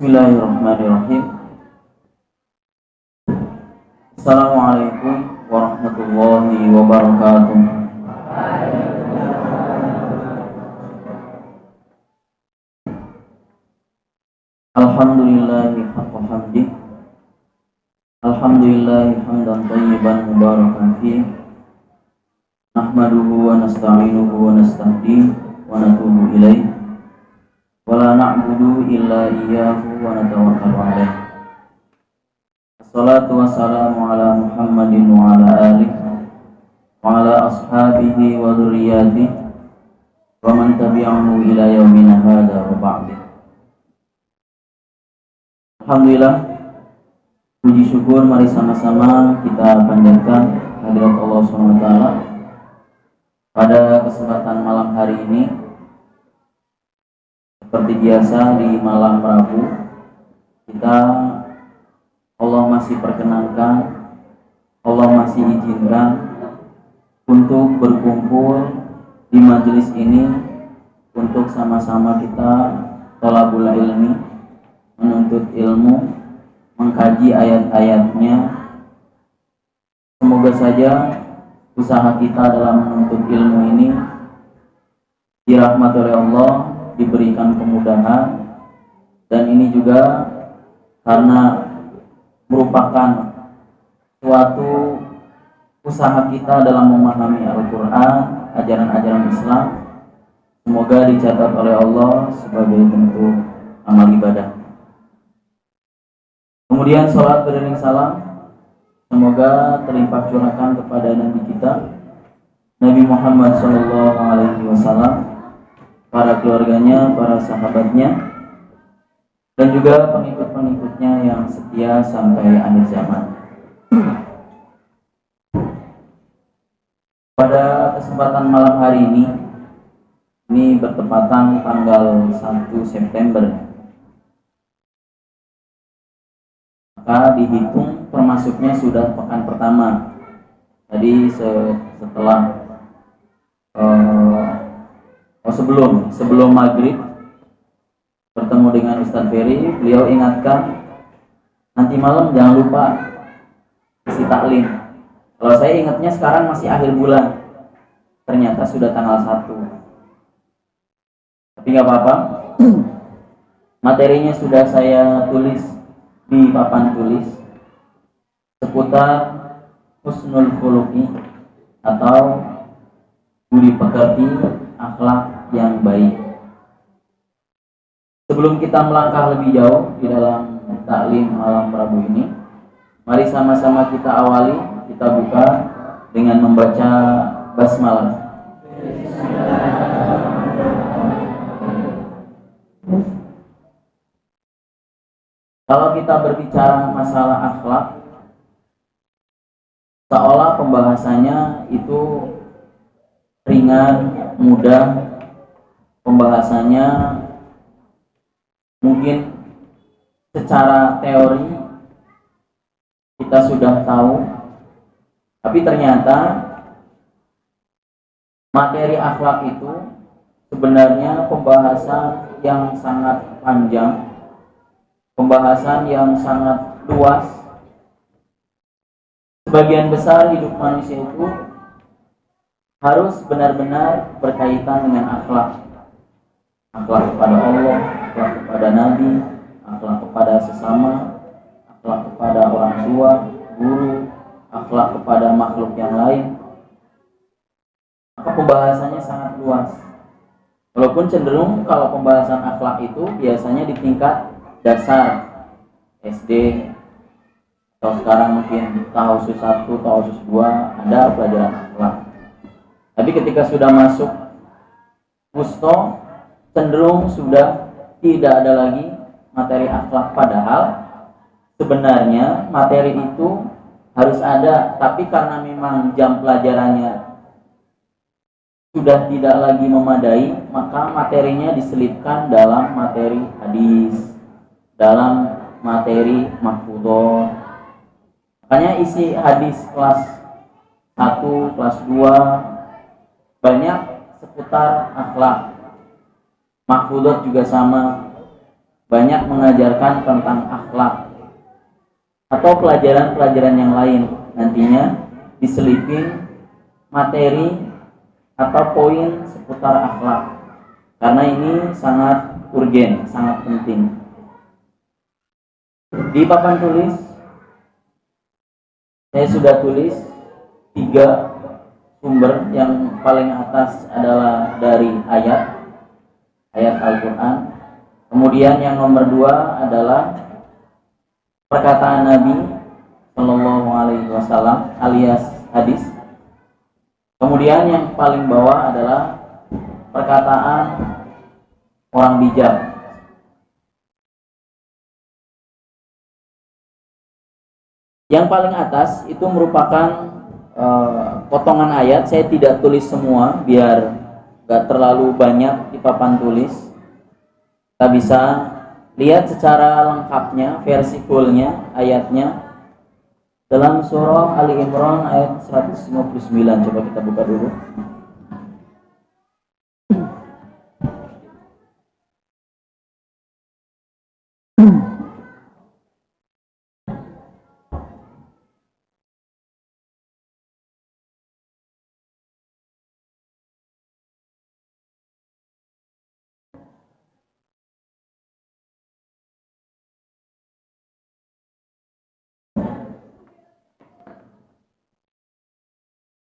Bismillahirrahmanirrahim. Assalamualaikum warahmatullahi wabarakatuh. Alhamdulillahi haqqa hamdi. Alhamdulillahi hamdan thayyiban mubarakan fih. Nahmaduhu wa nasta'inuhu wa nastahdihi wa natubu ilaih. Wa la na'budu illa iyyahu wa natawakkalu alaih. Assalatu wassalamu ala Muhammadin wa ala alihi wa ala ashabihi wa dzurriyyatihi wa man tabi'ahu ila yaumina hadza wa ba'd. Alhamdulillah, puji syukur mari sama-sama kita panjatkan hadirat Allah SWT pada kesempatan malam hari ini. Seperti biasa di malam Rabu, kita Allah masih perkenankan, Allah masih izinkan untuk berkumpul di majelis ini untuk sama-sama kita thalabul ilmi, menuntut ilmu, mengkaji ayat-ayatnya. Semoga saja usaha kita dalam menuntut ilmu ini dirahmati oleh Allah, diberikan kemudahan, dan ini juga karena merupakan suatu usaha kita dalam memahami Al-Quran, ajaran-ajaran Islam. Semoga dicatat oleh Allah sebagai bentuk amal ibadah. Kemudian salat beriring salam semoga terlimpah curahkan kepada Nabi kita Nabi Muhammad SAW, para keluarganya, para sahabatnya, dan juga pengikut-pengikutnya yang setia sampai akhir zaman. Pada kesempatan malam hari ini bertepatan tanggal 1 September, maka dihitung termasuknya sudah pekan pertama. Tadi setelah sebelum maghrib bertemu dengan Ustadz Ferry, beliau ingatkan nanti malam jangan lupa isi taklim. Kalau saya ingatnya sekarang masih akhir bulan, ternyata sudah tanggal 1. Tapi nggak apa-apa, materinya sudah saya tulis di papan tulis seputar husnul khuluqi atau budi pekerti, akhlak yang baik. Sebelum kita melangkah lebih jauh di dalam taklim malam Rabu ini, mari sama-sama kita awali, kita buka dengan membaca basmalah. Kalau kita berbicara masalah akhlak, seolah pembahasannya itu ringan, mudah, pembahasannya mungkin secara teori kita sudah tahu, tapi ternyata materi akhlak itu sebenarnya pembahasan yang sangat panjang, pembahasan yang sangat luas. Sebagian besar hidup manusia itu harus benar-benar berkaitan dengan akhlak. Akhlak kepada Allah, akhlak kepada Nabi, akhlak kepada sesama, akhlak kepada orang tua, guru, akhlak kepada makhluk yang lain. Maka pembahasannya sangat luas. Walaupun cenderung kalau pembahasan akhlak itu biasanya di tingkat dasar SD, atau sekarang mungkin tahun 1, tahun 2 ada pelajaran akhlak. Tapi ketika sudah masuk wusto, cenderung sudah tidak ada lagi materi akhlak. Padahal sebenarnya materi itu harus ada, tapi karena memang jam pelajarannya sudah tidak lagi memadai, maka materinya diselipkan dalam materi hadis, dalam materi mahfudzoh. Makanya isi hadis kelas 1, kelas 2 banyak seputar akhlak. Mahfudzoh juga sama. banyak mengajarkan tentang akhlak atau pelajaran-pelajaran yang lain. Nantinya diselipin materi atau poin seputar akhlak, karena ini sangat urgen, sangat penting. Di papan tulis saya sudah tulis 3 sumber. Yang paling atas adalah dari ayat Al-Quran. Kemudian yang nomor 2 adalah perkataan Nabi Shallallahu Alaihi Wasallam alias hadis. Kemudian yang paling bawah adalah perkataan orang bijak. Yang paling atas itu merupakan potongan ayat. Saya tidak tulis semua biar gak terlalu banyak di papan tulis. Kita bisa lihat secara lengkapnya, versi fullnya ayatnya dalam surah Ali Imran ayat 159. Coba kita buka dulu.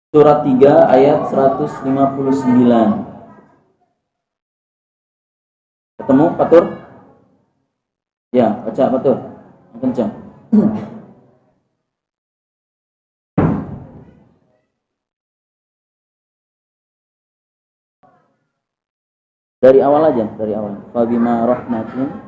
Surat 3 ayat 159. Ketemu Patur? Ya, baca Patur. Kencang. Dari awal aja, dari awal. Fabima rahmatin.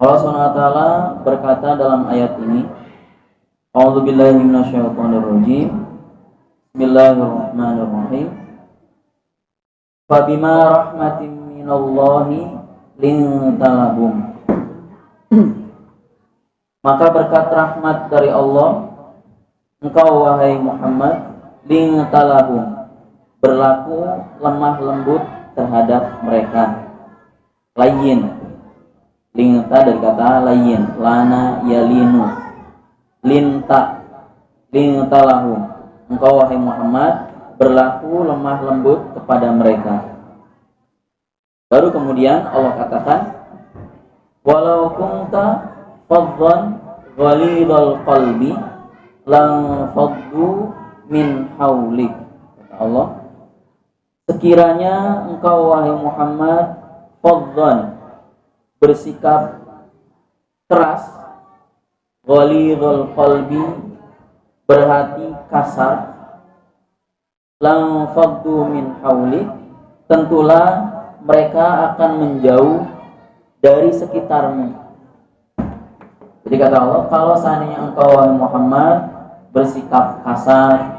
Allah SWT berkata dalam ayat ini, A'udzubillahi minasyaitonirrajim. Bismillahirrahmanirrahim. Fabima rahmatin minallahi lintalahum. Maka berkat rahmat dari Allah, engkau wahai Muhammad lintalahum, berlaku lemah lembut terhadap mereka. Layyin, linta dari kata layin, lana yalinu, linta lahum, engkau wahai Muhammad berlaku lemah lembut kepada mereka. Baru kemudian Allah katakan, walau kunta faddan ghalidhal qalbi lang faddu min haulik. Kata Allah, sekiranya engkau wahai Muhammad faddan, bersikap keras, ghalidhul qalbi, berhati kasar, lang faddu min haulik, tentulah mereka akan menjauh dari sekitarmu. Jadi kata Allah, kalau seandainya engkau wahai Muhammad bersikap kasar,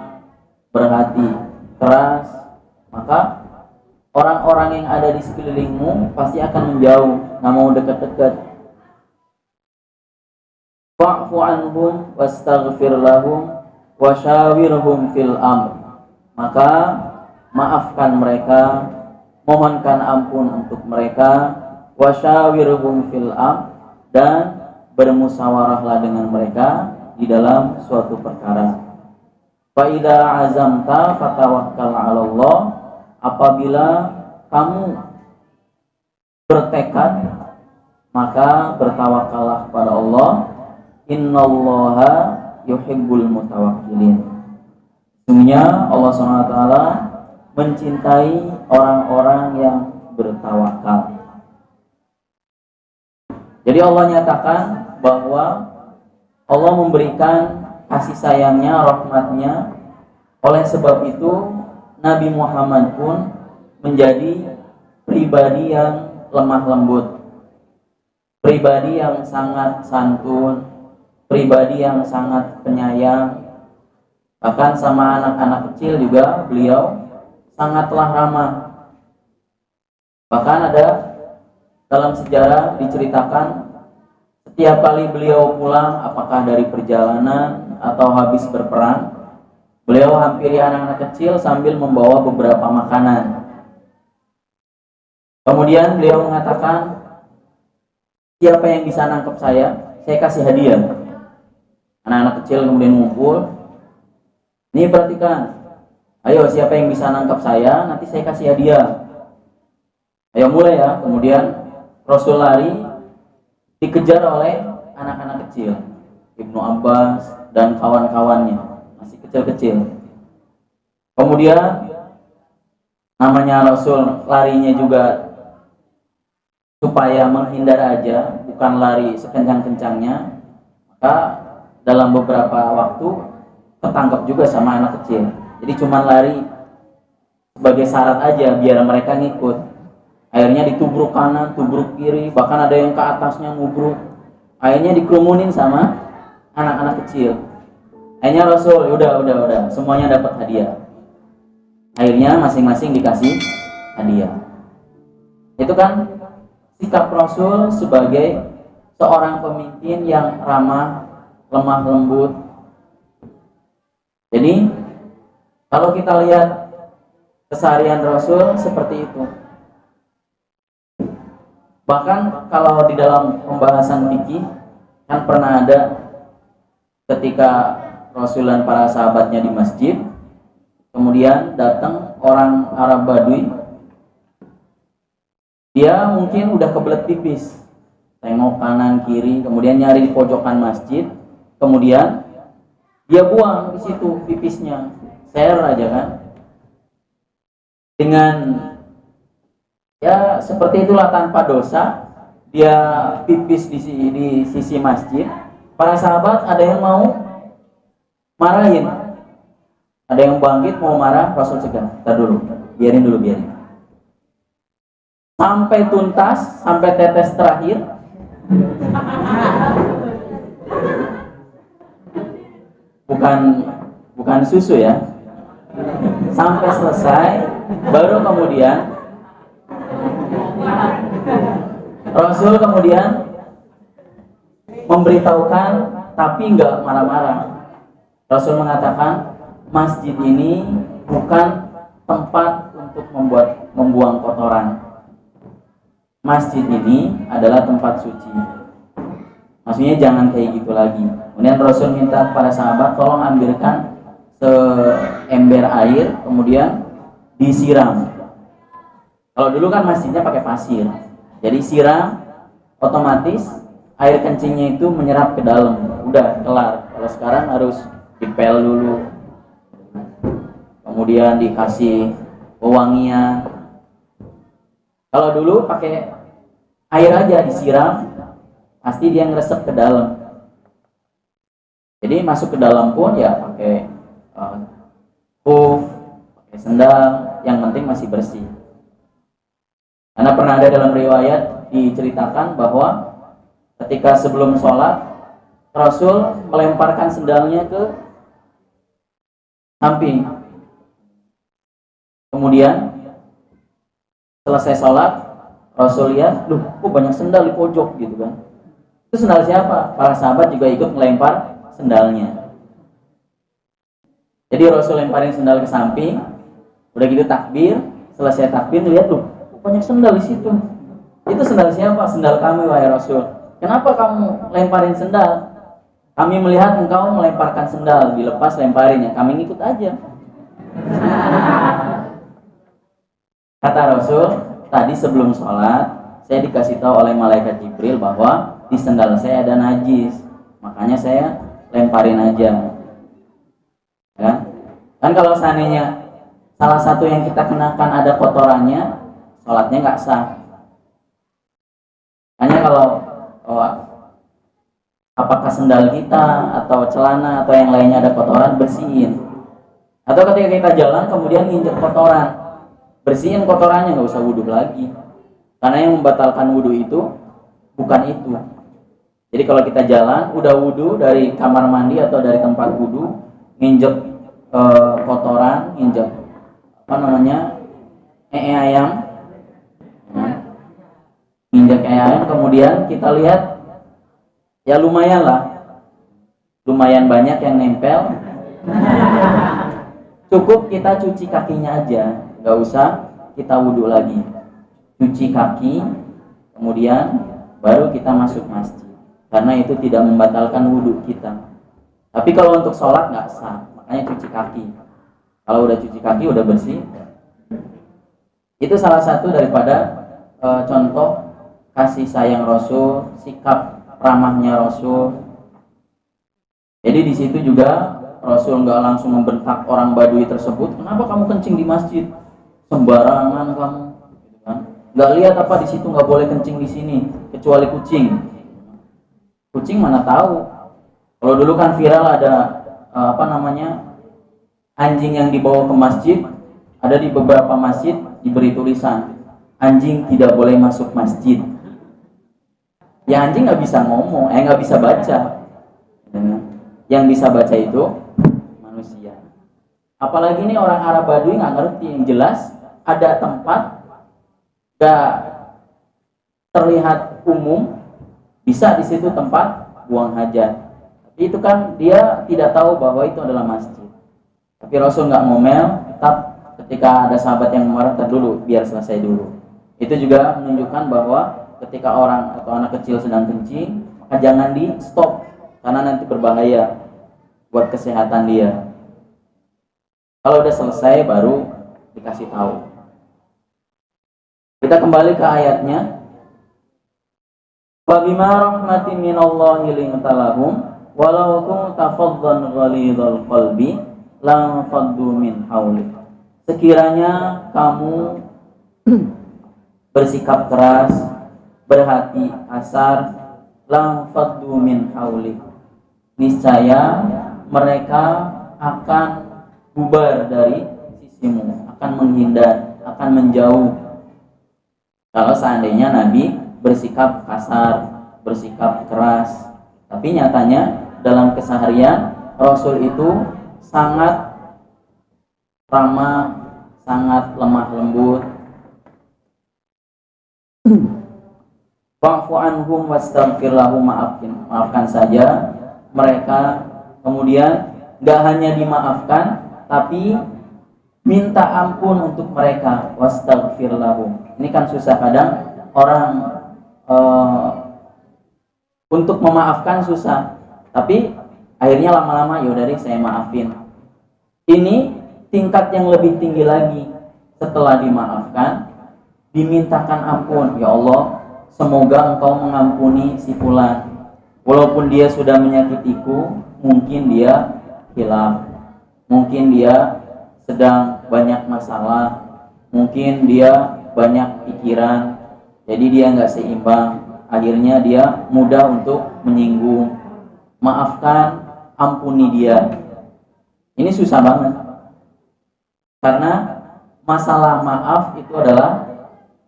berhati keras, maka orang-orang yang ada di sekelilingmu pasti akan menjauh, nggak mau dekat-dekat. Fa'fu anhum wastaghfir lahum wasyawirhum fil amr. Maka maafkan mereka, mohonkan ampun untuk mereka, wasyawirhum fil amr, dan bermusyawarahlah dengan mereka di dalam suatu perkara. Fa idza azamta fatawakkal 'ala Allah. Apabila kamu bertekad, maka bertawakallah kepada Allah. Innallaha yuhibbul mutawakkilin. Sesungguhnya Allah SWT mencintai orang-orang yang bertawakal. Jadi Allah nyatakan bahwa Allah memberikan kasih sayangnya, rahmatnya. Oleh sebab itu Nabi Muhammad pun menjadi pribadi yang lemah lembut, pribadi yang sangat santun, pribadi yang sangat penyayang. Bahkan sama anak-anak kecil juga beliau sangatlah ramah. Bahkan ada dalam sejarah diceritakan setiap kali beliau pulang, apakah dari perjalanan atau habis berperang, beliau hampiri anak-anak kecil sambil membawa beberapa makanan. Kemudian beliau mengatakan, siapa yang bisa nangkep saya kasih hadiah. Anak-anak kecil kemudian ngumpul. Ini perhatikan, ayo siapa yang bisa nangkep saya, nanti saya kasih hadiah. Ayo mulai ya. Kemudian Rasul lari, dikejar oleh anak-anak kecil, Ibnu Abbas dan kawan-kawannya, masih kecil-kecil. Kemudian namanya Rasul larinya juga supaya menghindar aja, bukan lari sekencang-kencangnya. Maka dalam beberapa waktu ketangkap juga sama anak kecil. Jadi cuma lari sebagai syarat aja biar mereka ngikut. Akhirnya ditubruk kanan, tubruk kiri, bahkan ada yang ke atasnya ngubruk. Akhirnya dikerumunin sama anak-anak kecil. Akhirnya Rasul, udah, semuanya dapat hadiah. Akhirnya masing-masing dikasih hadiah. Itu kan sikap Rasul sebagai seorang pemimpin yang ramah, lemah lembut. Jadi kalau kita lihat keseharian Rasul seperti itu. Bahkan kalau di dalam pembahasan fikih kan pernah ada ketika Rasul dan para sahabatnya di masjid, kemudian datang orang Arab Badui. Dia mungkin udah kebelet pipis, tengok kanan kiri, kemudian nyari di pojokan masjid, kemudian dia buang di situ pipisnya, share aja kan. Dengan ya seperti itulah tanpa dosa dia pipis di sisi masjid. Para sahabat ada yang mau marahin, ada yang bangkit mau marah. Rasul cegah, tar dulu, biarin. Sampai tuntas, sampai tetes terakhir. Bukan susu ya. Sampai selesai, baru kemudian Rasul kemudian memberitahukan, tapi enggak marah-marah. Rasul mengatakan, masjid ini bukan tempat untuk membuang kotoran. Masjid ini adalah tempat suci. Maksudnya jangan kayak gitu lagi. Kemudian Rasul minta kepada sahabat, tolong ambilkan seember air, kemudian disiram. Kalau dulu kan masjidnya pakai pasir, jadi siram, otomatis air kencingnya itu menyerap ke dalam, udah kelar. Kalau sekarang harus dipel dulu, kemudian dikasih pewangian. Kalau dulu pakai air aja disiram, pasti dia ngeresep ke dalam. Jadi masuk ke dalam pun ya pakai pakai sendal, yang penting masih bersih. Karena pernah ada dalam riwayat diceritakan bahwa ketika sebelum sholat, Rasul melemparkan sendalnya ke samping. Kemudian selesai sholat, Rasul lihat, kok banyak sendal di pojok gitu kan. Itu sendal siapa? Para sahabat juga ikut melempar sendalnya. Jadi Rasul lemparin sendal ke samping, udah gitu takbir, selesai takbir lihat banyak sendal di situ. Itu sendal siapa? Sendal kami wahai Rasul. Kenapa kamu lemparin sendal? Kami melihat engkau melemparkan sendal, dilepas lemparin ya, kami ngikut aja. Kata Rasul, tadi sebelum sholat saya dikasih tahu oleh malaikat Jibril bahwa di sendal saya ada najis, makanya saya lemparin aja. Kan kalau seandainya salah satu yang kita kenakan ada kotorannya, sholatnya nggak sah. Hanya kalau apakah sendal kita atau celana atau yang lainnya ada kotoran, bersihin. Atau ketika kita jalan kemudian nginjek kotoran, bersihin kotorannya, nggak usah wudhu lagi. Karena yang membatalkan wudhu itu bukan itu. Jadi kalau kita jalan udah wudhu dari kamar mandi atau dari tempat wudhu, nginjek kotoran, nginjek ayam, nginjek ayam, kemudian kita lihat ya lumayan banyak yang nempel. Cukup kita cuci kakinya aja, nggak usah kita wudhu lagi. Cuci kaki, kemudian baru kita masuk masjid, karena itu tidak membatalkan wudhu kita. Tapi kalau untuk sholat nggak sah, makanya cuci kaki. Kalau udah cuci kaki udah bersih. Itu salah satu daripada contoh kasih sayang Rasul, sikap ramahnya Rasul. Jadi di situ juga Rasul nggak langsung membentak orang Badui tersebut, kenapa kamu kencing di masjid, sembarangan kamu, gitu kan? Nggak lihat apa di situ nggak boleh kencing di sini kecuali kucing. Kucing mana tahu? Kalau dulu kan viral ada anjing yang dibawa ke masjid, ada di beberapa masjid diberi tulisan anjing tidak boleh masuk masjid. Ya anjing nggak bisa ngomong, nggak bisa baca. Yang bisa baca itu manusia. Apalagi ini orang Arab Badui nggak ngerti. Yang jelas ada tempat nggak terlihat umum, bisa di situ tempat buang hajat. Tapi itu kan dia tidak tahu bahwa itu adalah masjid. Tapi Rasul nggak ngomel, tetap ketika ada sahabat yang marah, dulu biar selesai dulu. Itu juga menunjukkan bahwa ketika orang atau anak kecil sedang kencing, maka jangan di stop karena nanti berbahaya buat kesehatan dia. Kalau udah selesai baru dikasih tahu. Kita kembali ke ayatnya. Wa bima rahmatin minallahi lintalahum walau kunta faddan ghalidhal qalbi lam faddu min haulik. Sekiranya kamu bersikap keras, berhati kasar, lam faddu min haulik, niscaya mereka akan bubar dari sisimu, akan menghindar, akan menjauh. Kalau seandainya Nabi bersikap kasar, bersikap keras, tapi nyatanya dalam keseharian Rasul itu sangat ramah, sangat lemah lembut. Fa'fu anhum wastaghfir lahum, maafkan saja mereka. Kemudian gak hanya dimaafkan, tapi minta ampun untuk mereka. Wastaghfir lahum. Ini kan susah kadang orang untuk memaafkan susah, tapi akhirnya lama-lama yaudah deh saya maafin. Ini tingkat yang lebih tinggi lagi. Setelah dimaafkan, dimintakan ampun. Ya Allah, semoga engkau mengampuni si fulan. Walaupun dia sudah menyakitiku, mungkin dia hilaf, mungkin dia sedang banyak masalah, mungkin dia banyak pikiran, jadi dia nggak seimbang. Akhirnya dia mudah untuk menyinggung. Maafkan, ampuni dia. Ini susah banget. Karena masalah maaf itu adalah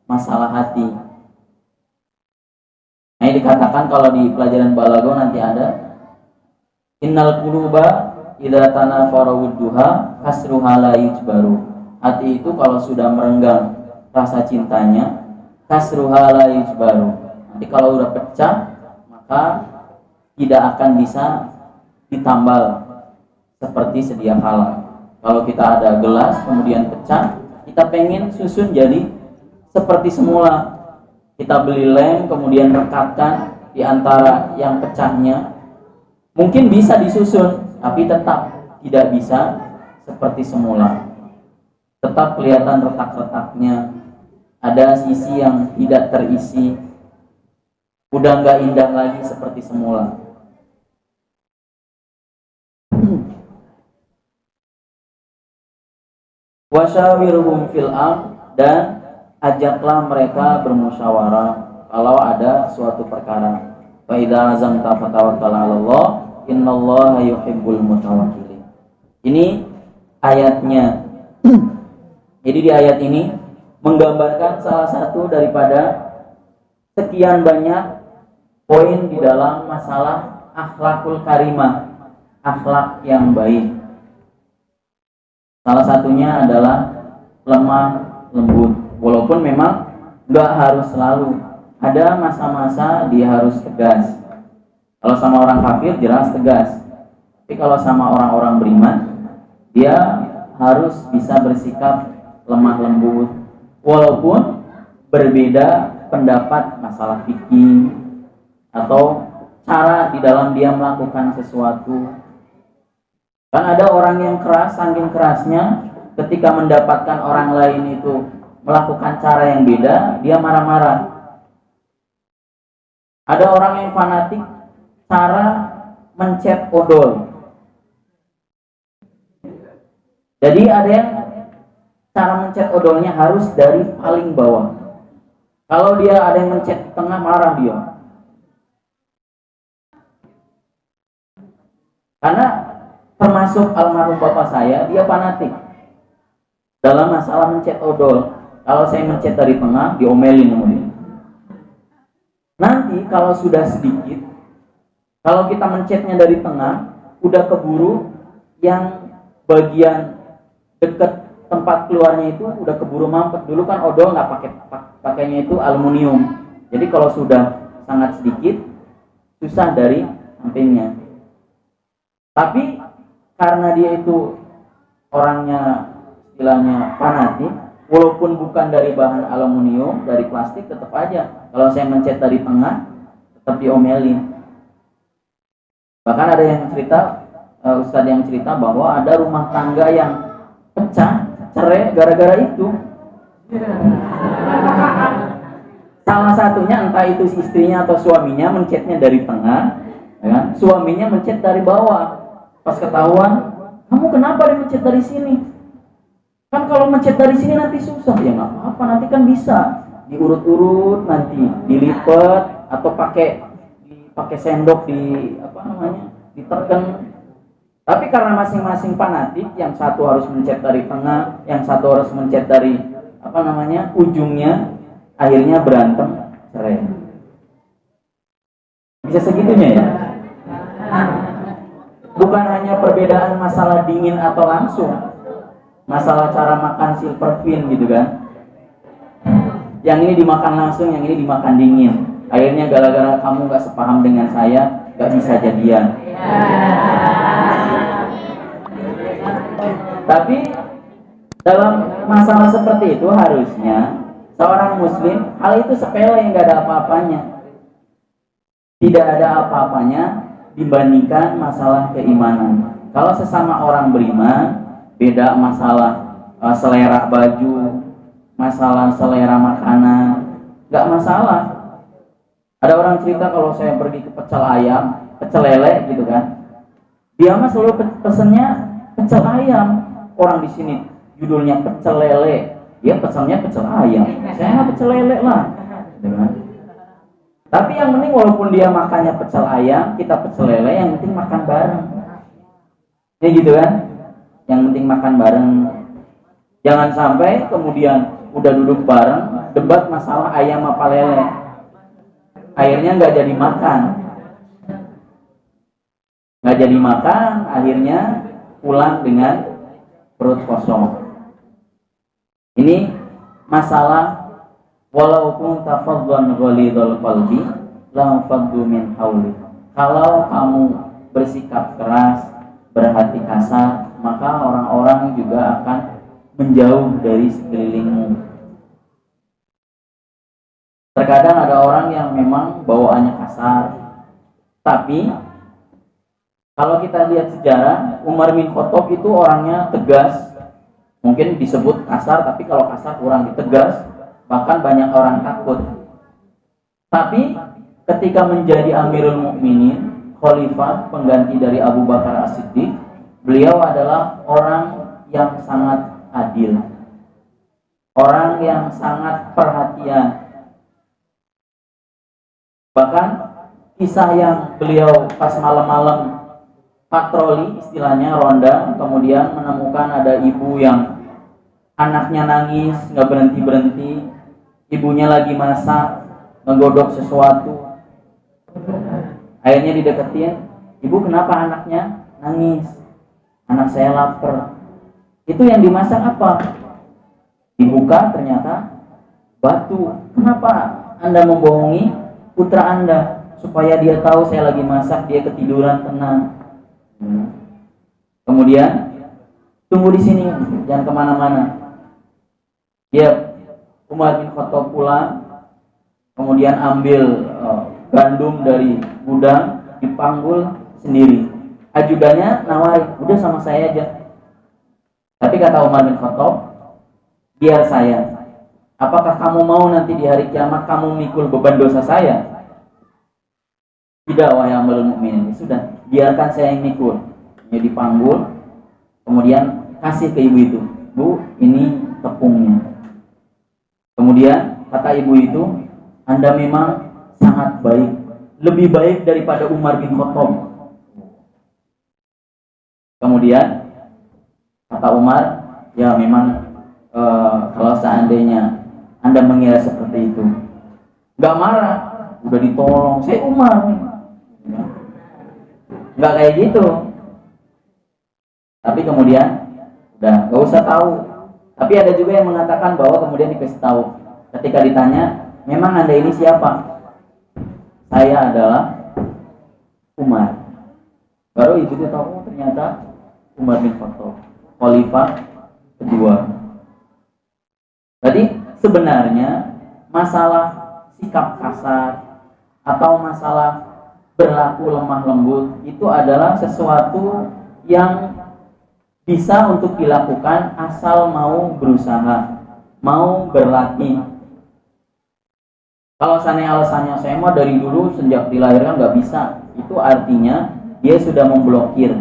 masalah hati. Nah, ini dikatakan kalau di pelajaran balago nanti ada innal quluba idza tanafara wudduha kasruha la yujbaru. Hati itu kalau sudah merenggang rasa cintanya, kasruha la yujbaru. Nanti kalau udah pecah, maka tidak akan bisa ditambal seperti sedia kala. Kalau kita ada gelas kemudian pecah, kita pengen susun jadi seperti semula. Kita beli lem kemudian rekatkan di antara yang pecahnya, mungkin bisa disusun, tapi tetap tidak bisa seperti semula. Tetap kelihatan retak-retaknya, ada sisi yang tidak terisi, udah nggak indah lagi seperti semula. Wasyawirhum fil amr, dan ajaklah mereka bermusyawarah kalau ada suatu perkara. Fa idza azamta fatawakkal 'alallah, innallaha yuhibbul mutawakkilin. Ini ayatnya. Jadi di ayat ini menggambarkan salah satu daripada sekian banyak poin di dalam masalah akhlakul karimah, akhlak yang baik. Salah satunya adalah lemah lembut. Walaupun memang nggak harus selalu. Ada masa-masa dia harus tegas. Kalau sama orang kafir jelas tegas. Tapi kalau sama orang-orang beriman, dia harus bisa bersikap lemah lembut. Walaupun berbeda pendapat masalah fikih atau cara di dalam dia melakukan sesuatu. Kan ada orang yang keras, saking kerasnya ketika mendapatkan orang lain itu melakukan cara yang beda, dia marah-marah. Ada orang yang fanatik cara mencet odol. Jadi ada yang cara mencet odolnya harus dari paling bawah. Kalau dia ada yang mencet di tengah, marah dia. Karena termasuk almarhum bapak saya, dia fanatik dalam masalah mencet odol. Kalau saya mencet dari tengah, diomelin kemudian. Nanti kalau sudah sedikit, kalau kita mencetnya dari tengah, udah keburu yang bagian dekat tempat keluarnya itu udah keburu mampet. Dulu kan odol nggak pakainya itu aluminium. Jadi kalau sudah sangat sedikit, susah dari sampingnya. Tapi karena dia itu orangnya istilahnya fanatik, walaupun bukan dari bahan aluminium, dari plastik, tetap aja kalau saya mencet dari tengah tetap diomelin. Bahkan ada yang cerita, ustadz yang cerita bahwa ada rumah tangga yang pecah, cerai gara-gara itu. Salah satunya entah itu istrinya atau suaminya mencetnya dari tengah, ya kan? Suaminya mencet dari bawah. Pas ketahuan, kamu kenapa dia mencet dari sini? Kan kalau mencet dari sini nanti susah. Ya nggak apa-apa, nanti kan bisa diurut-urut, nanti dilipat atau pakai sendok ditekan. Tapi karena masing-masing fanatik, yang satu harus mencet dari tengah, yang satu harus mencet dari ujungnya, akhirnya berantem, cerai. Bisa segitunya ya? Bukan hanya perbedaan masalah dingin atau langsung, masalah cara makan silverfin gitu kan. Yang ini dimakan langsung, yang ini dimakan dingin. Akhirnya gara-gara kamu gak sepaham dengan saya, gak bisa jadian. Tapi dalam masalah seperti itu harusnya seorang muslim, hal itu sepele yang gak ada apa-apanya. Tidak ada apa-apanya dibandingkan masalah keimanan. Kalau sesama orang beriman, beda masalah selera baju, masalah selera makanan, nggak masalah. Ada orang cerita kalau saya pergi ke pecel ayam, pecel lele gitu kan, dia mah selalu pesennya pecel ayam. Orang di sini judulnya pecel lele, dia pesannya pecel ayam. Saya nggak pecel lele lah, gitu kan? Tapi yang penting walaupun dia makannya pecel ayam, kita pecel lele, yang penting makan bareng. Ya gitu kan? Yang penting makan bareng. Jangan sampai kemudian udah duduk bareng, debat masalah ayam apa lele. Akhirnya nggak jadi makan. Nggak jadi makan, akhirnya pulang dengan perut kosong. Ini masalah. Walaupun tafaddan ghalidul qalbi la faddu min hauli. Kalau kamu bersikap keras, berhati kasar, maka orang-orang juga akan menjauh dari sekelilingmu. Terkadang ada orang yang memang bawaannya kasar, tapi kalau kita lihat sejarah, Umar bin Khattab itu orangnya tegas. Mungkin disebut kasar, tapi kalau kasar kurang, tegas. bahkan banyak orang takut. Tapi ketika menjadi Amirul Mukminin, khalifah pengganti dari Abu Bakar As-Siddiq, beliau adalah orang yang sangat adil, orang yang sangat perhatian. Bahkan kisah yang beliau pas malam-malam patroli, istilahnya ronda, kemudian menemukan ada ibu yang anaknya nangis nggak berhenti-berhenti, ibunya lagi masak, menggodok sesuatu. Akhirnya dideketin, ibu kenapa anaknya nangis? Anak saya lapar. Itu yang dimasak apa? Dibuka ternyata batu. Kenapa Anda membohongi putra Anda? Supaya dia tahu saya lagi masak, dia ketiduran tenang. Kemudian tunggu di sini, jangan kemana-mana. Dia Umar bin Khattab pulang, kemudian ambil gandum dari gudang, dipanggul sendiri. Ajudannya nawari, udah sama saya aja. Tapi kata Umar bin Khattab, biar saya. Apakah kamu mau nanti di hari kiamat kamu mikul beban dosa saya? Tidak, wahai Amirul Mukminin. Sudah, biarkan saya yang mikul. Dia dipanggul, kemudian kasih ke ibu itu, Bu, ini tepungnya. Kemudian kata ibu itu, Anda memang sangat baik, lebih baik daripada Umar bin Khattab. Kemudian kata Umar, ya memang kalau seandainya Anda mengira seperti itu, nggak marah, udah ditolong, saya Umar, nggak kayak gitu. Tapi kemudian udah nggak usah tahu. Tapi ada juga yang mengatakan bahwa kemudian dikasih tahu. Ketika ditanya, memang Anda ini siapa? Saya adalah Umar. Baru ibu itu tahu, ternyata Umar bin Khattab, khalifah kedua. Jadi sebenarnya masalah sikap kasar atau masalah berlaku lemah lembut itu adalah sesuatu yang bisa untuk dilakukan asal mau berusaha, mau berlatih. Kalau seandainya alasannya saya mah dari dulu sejak dilahirkan nggak bisa, itu artinya dia sudah memblokir.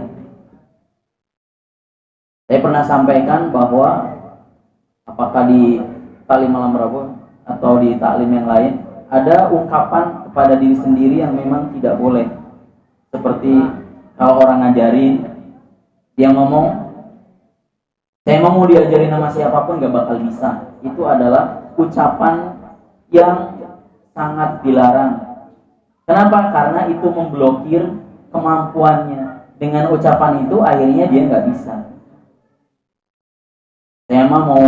Saya pernah sampaikan bahwa apakah di taklim malam Rabu atau di taklim yang lain ada ungkapan kepada diri sendiri yang memang tidak boleh. Seperti kalau orang ngajarin, dia ngomong, saya mau diajarin nama siapapun gak bakal bisa. Itu adalah ucapan yang sangat dilarang. Kenapa? Karena itu memblokir kemampuannya. Dengan ucapan itu akhirnya dia gak bisa. Saya mah mau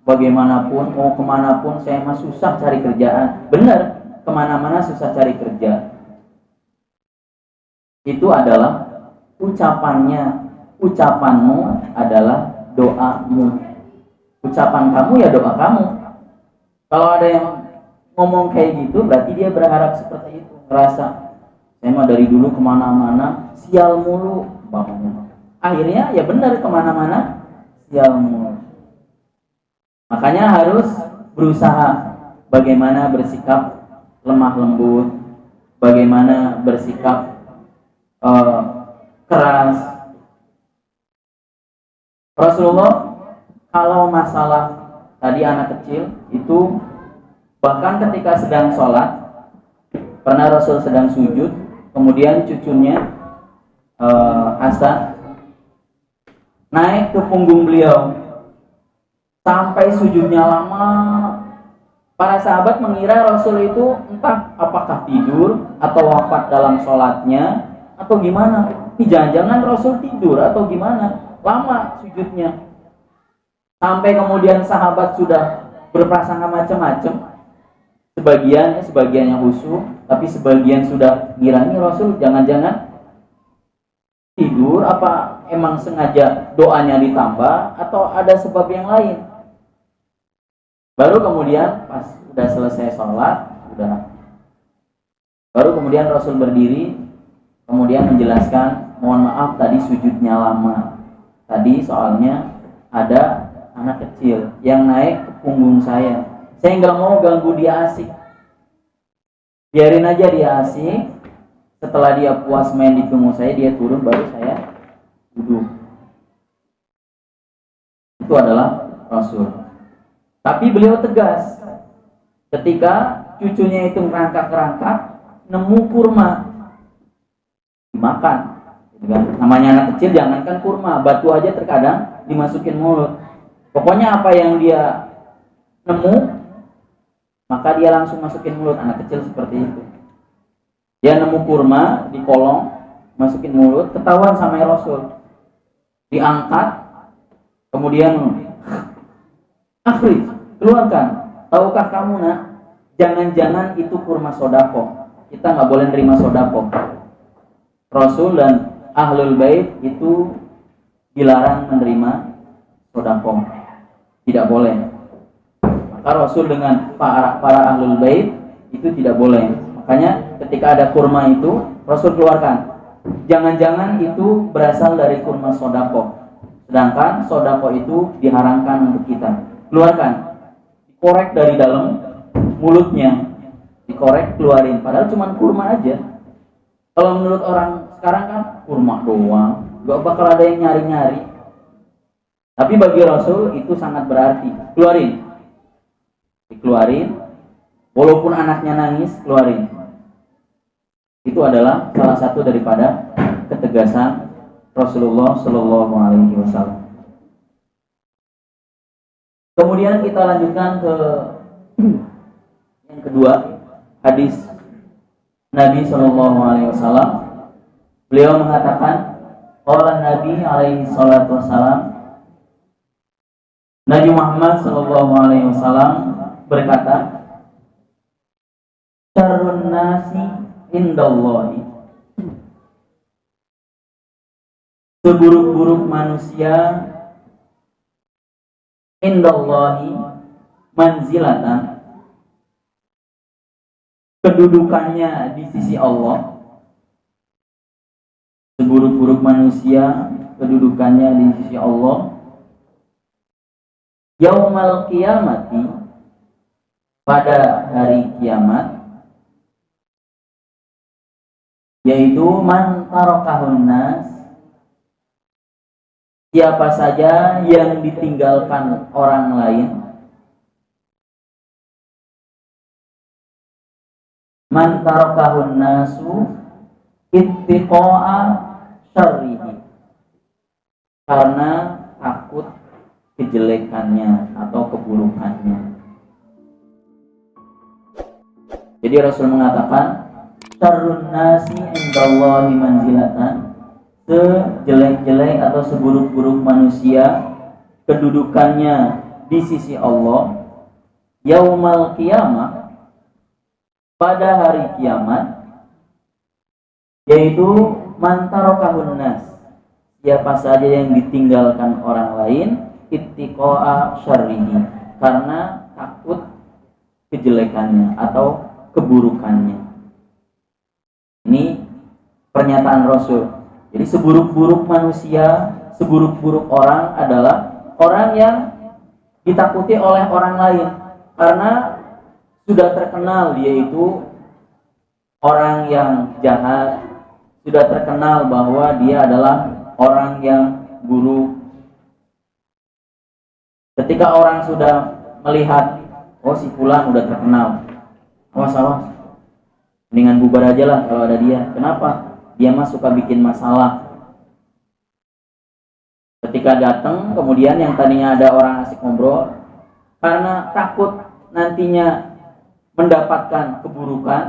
bagaimanapun, mau kemanapun, saya mah susah cari kerjaan. Benar, kemana-mana susah cari kerja. Itu adalah ucapannya. Ucapanmu adalah doamu. Ucapan kamu ya doa kamu. Kalau ada yang ngomong kayak gitu, berarti dia berharap seperti itu. Ngerasa, saya mah dari dulu kemana-mana sial mulu, bapaknya. Akhirnya ya benar, kemana-mana sial mulu. Makanya harus berusaha bagaimana bersikap lemah lembut, bagaimana bersikap keras. Rasulullah kalau masalah tadi anak kecil itu, bahkan ketika sedang sholat, pernah Rasul sedang sujud, kemudian cucunya Hasan naik ke punggung beliau sampai sujudnya lama. Para sahabat mengira Rasul itu entah apakah tidur atau wafat dalam sholatnya atau gimana. Ini jangan-jangan Rasul tidur atau gimana, lama sujudnya. Sampai kemudian sahabat sudah berprasangka macam-macam. Sebagian yang khusyuk, tapi sebagian sudah ngira ini Rasul jangan-jangan tidur, apa emang sengaja doanya ditambah atau ada sebab yang lain. Baru kemudian pas udah selesai sholat, baru kemudian Rasul berdiri, kemudian menjelaskan, mohon maaf tadi sujudnya lama. Tadi soalnya ada anak kecil yang naik ke punggung saya. Saya nggak mau ganggu dia asik. Biarin aja dia asik. Setelah dia puas main di punggung saya, dia turun baru saya duduk. Itu adalah Rasul. Tapi beliau tegas. Ketika cucunya itu merangkak-rangkak, nemu kurma, dimakan. Gitu kan? Namanya anak kecil, jangankan kurma, batu aja terkadang dimasukin mulut. Pokoknya apa yang dia nemu, maka dia langsung masukin mulut. Anak kecil seperti itu. Dia nemu kurma di kolong, masukin mulut, ketahuan sama Rasul. Diangkat, kemudian akhrij, keluarkan. Tahukah kamu nak, jangan-jangan itu kurma sodako. Kita nggak boleh nerima sodako. Rasul dan Ahlul Bait itu dilarang menerima sodako. Tidak boleh. Maka Rasul dengan para Ahlul Bait itu tidak boleh. Makanya ketika ada kurma itu, Rasul keluarkan. Jangan-jangan itu berasal dari kurma sodako. Sedangkan sodako itu diharamkan untuk kita. Keluarkan. Dikorek dari dalam mulutnya. Dikorek, keluarin. Padahal cuma kurma aja. Kalau menurut orang sekarang kan kurma doang. Gak bakal ada yang nyari-nyari. Tapi bagi Rasul itu sangat berarti. Keluarin. Dikeluarin. Walaupun anaknya nangis, keluarin. Itu adalah salah satu daripada ketegasan Rasulullah Shallallahu Alaihi Wasallam. Kemudian kita lanjutkan ke yang kedua, hadis Nabi Shallallahu Alaihi Wasallam. Beliau mengatakan, qala Nabi alaihi salatu wasallam, Nabi Muhammad Shallallahu Alaihi Wasallam berkata, syarrun nasi indallahi, seburuk-buruk manusia indallahi manzilatan, kedudukannya di sisi Allah. Seburuk-buruk manusia kedudukannya di sisi Allah. Yaumal qiyamati, pada hari kiamat, yaitu man tarakahun nas, siapa saja yang ditinggalkan orang lain. Man tarakahun nasu ittiqa'a syarrihi, karena takut kejelekannya atau keburukannya. Jadi Rasul mengatakan, syarrun nasi indallahi manzilatan, sejelek-jelek atau seburuk-buruk manusia kedudukannya di sisi Allah, yaumal qiyamah, pada hari kiamat, yaitu man tarakahun nas, siapa saja yang ditinggalkan orang lain, ittiqa'a syarrihi, karena takut kejelekannya atau keburukannya. Ini pernyataan Rasul. Jadi seburuk-buruk manusia, seburuk-buruk orang adalah orang yang ditakuti oleh orang lain, karena sudah terkenal dia itu orang yang jahat, sudah terkenal bahwa dia adalah orang yang buruk. Ketika orang sudah melihat, oh si fulan udah terkenal, awas, mendingan bubar aja lah kalau ada dia. Kenapa? Dia mah suka bikin masalah. Ketika datang, kemudian yang tadinya ada orang asik ngobrol, karena takut nantinya mendapatkan keburukan,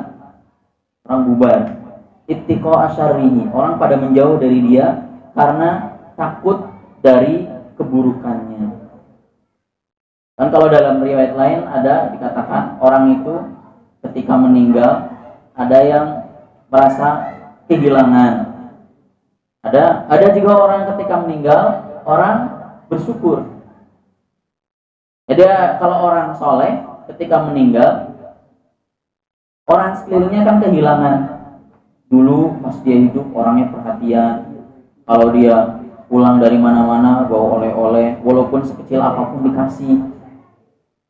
orang bubar. Ittiqa'a syarrihi, orang pada menjauh dari dia karena takut dari keburukannya. Dan kalau dalam riwayat lain ada dikatakan orang itu ketika meninggal ada yang merasa kehilangan. Ada juga orang ketika meninggal orang bersyukur. Jadi kalau orang soleh ketika meninggal, orang sekelilingnya kan kehilangan. Dulu pas dia hidup orangnya perhatian. Kalau dia pulang dari mana-mana bawa oleh-oleh, walaupun sekecil apapun dikasih.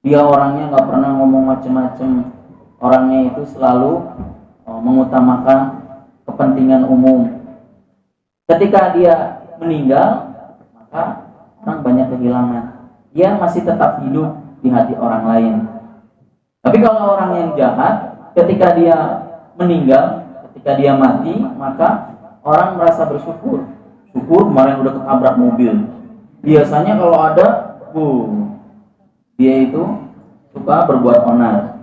Dia orangnya nggak pernah ngomong macem-macem, orangnya itu selalu mengutamakan kepentingan umum. Ketika dia meninggal, maka orang banyak kehilangan. Dia masih tetap hidup di hati orang lain. Tapi kalau orang yang jahat, ketika dia meninggal, ketika dia mati, maka orang merasa bersyukur. Syukur kemarin udah ketabrak mobil. Biasanya kalau ada, dia itu suka berbuat onar.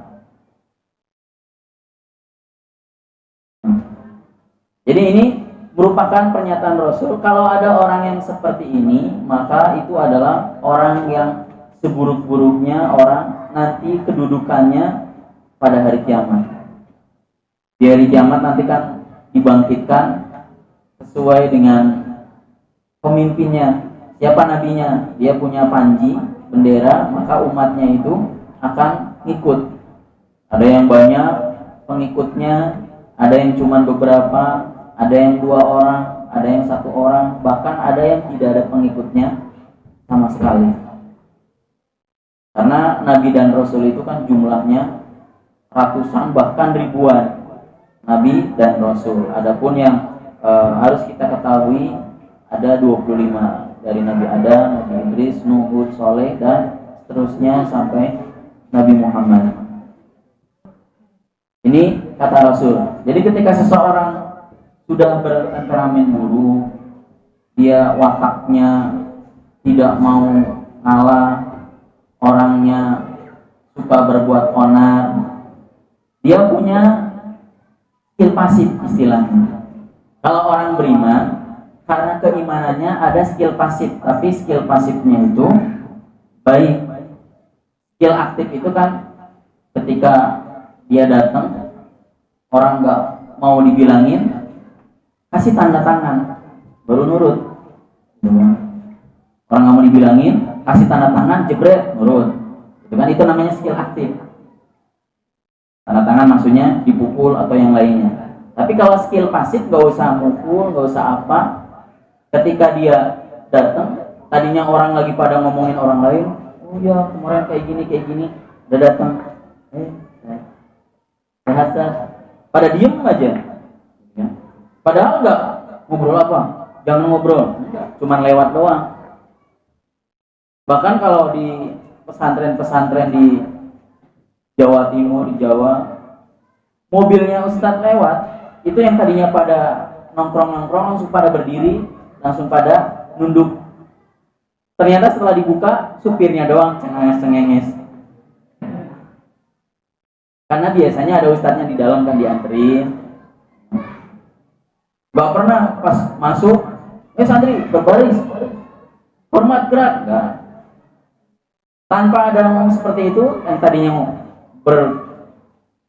Jadi ini merupakan pernyataan Rasul, kalau ada orang yang seperti ini, maka itu adalah orang yang seburuk-buruknya orang, nanti kedudukannya pada hari kiamat. Di hari kiamat nanti kan dibangkitkan sesuai dengan pemimpinnya. Siapa nabinya? Dia punya panji, bendera, maka umatnya itu akan ngikut. Ada yang banyak pengikutnya, ada yang cuma beberapa, ada yang 2 orang, ada yang 1 orang, bahkan ada yang tidak ada pengikutnya sama sekali. Karena Nabi dan Rasul itu kan jumlahnya ratusan bahkan ribuan Nabi dan Rasul. Adapun yang harus kita ketahui ada 25 dari Nabi Adam, Nabi Idris, Nuh, Hud, Saleh dan seterusnya sampai Nabi Muhammad. Ini kata Rasul. Jadi ketika seseorang sudah bertemperamen buruk, dia wataknya tidak mau ngalah, orangnya suka berbuat onar, dia punya skill pasif istilahnya. Kalau orang beriman, karena keimanannya ada skill pasif, tapi skill pasifnya itu baik. Skill aktif itu kan ketika dia datang, orang nggak mau dibilangin, kasih tanda tangan, baru nurut. Orang nggak mau dibilangin, kasih tanda tangan, jebret, nurut. Itu kan, itu namanya skill aktif. Tanda tangan maksudnya dipukul atau yang lainnya. Tapi kalau skill pasif, nggak usah mukul, nggak usah apa. Ketika dia datang, tadinya orang lagi pada ngomongin orang lain, oh ya kemarin kayak gini, udah datang, sehat, pada diem aja. Ya. Padahal nggak ngobrol apa, jangan ngobrol, cuman lewat doang. Bahkan kalau di pesantren-pesantren di Jawa Timur, di Jawa, mobilnya Ustadz lewat, itu yang tadinya pada nongkrong langsung pada berdiri, langsung pada nunduk. Ternyata setelah dibuka, supirnya doang cengenges. Karena biasanya ada ustadznya di dalam kan, dianterin. Gak pernah pas masuk, santri berbaris, hormat gerak, enggak. Tanpa ada ngomong seperti itu, yang tadinya